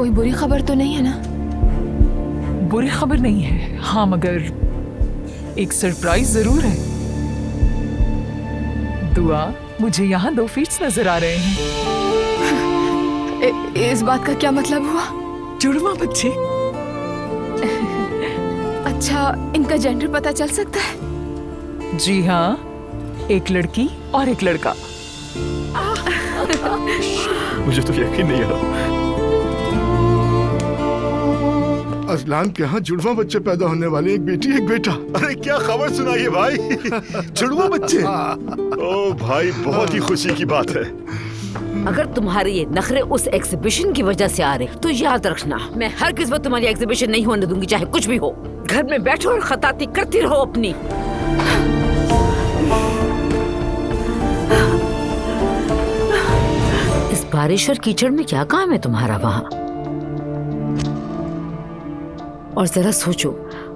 कोई बुरी खबर तो नहीं है ना? बुरी खबर नहीं है, हाँ, मगर एक सरप्राइज जरूर है। दुआ, मुझे यहाँ 2 फीट्स नजर आ रहे हैं। इस बात का क्या मतलब हुआ? जुड़वा बच्चे। अच्छा, इनका जेंडर पता चल सकता है? जी हाँ, एक लड़की और एक लड़का। मुझे तो यकीन नहीं आ रहा। अजलान के यहाँ जुड़वा बच्चे पैदा होने वाले, एक बेटी एक बेटा। अरे क्या खबर सुनाइए भाई। जुड़वा बच्चे। ओ भाई, बहुत ही खुशी की बात है। अगर तुम्हारे ये नखरे उस एग्जीबिशन की वजह से आ रहे तो याद रखना, मैं हर किस्मत तुम्हारी एग्जीबिशन नहीं होने दूंगी, चाहे कुछ भी हो। घर में बैठो और खताती करती रहो अपनी। इस बारिश और कीचड़ में क्या काम है तुम्हारा वहाँ? और जरा सोचो,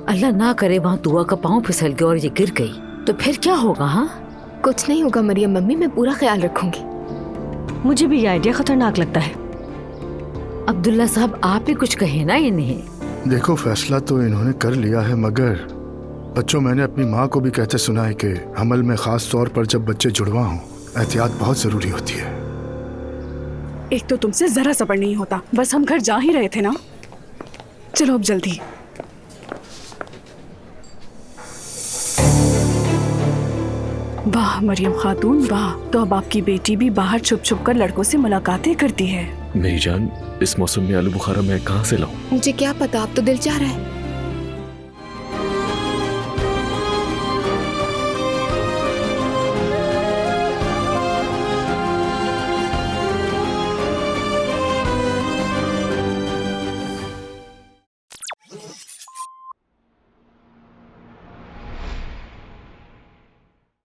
अल्लाह ना करे वहाँ दुआ का पाँव फिसल गया और ये गिर गई तो फिर क्या होगा? हाँ, कुछ नहीं होगा मरियम मम्मी, मैं पूरा ख्याल रखूंगी। मुझे भी ये आइडिया खतरनाक लगता है। अब्दुल्ला साहब, आप ही कुछ कहे ना इन्हें। देखो, फैसला तो इन्होंने कर लिया है, मगर बच्चों, मैंने अपनी माँ को भी कहते सुना है कि हमल में खास तौर पर जब बच्चे जुड़वा हों, एहतियात बहुत जरूरी होती है। एक तो तुमसे जरा सब्र नहीं होता, बस हम घर जा ही रहे थे ना। चलो अब जल्दी। वाह मरियम खातून वाह, तो अब आपकी बेटी भी बाहर छुप छुप कर लड़कों से मुलाकातें करती है। मेरी जान, इस मौसम में आलू बुखारा मैं कहाँ से लाऊं? मुझे क्या पता, आप तो दिल चाह रहा है।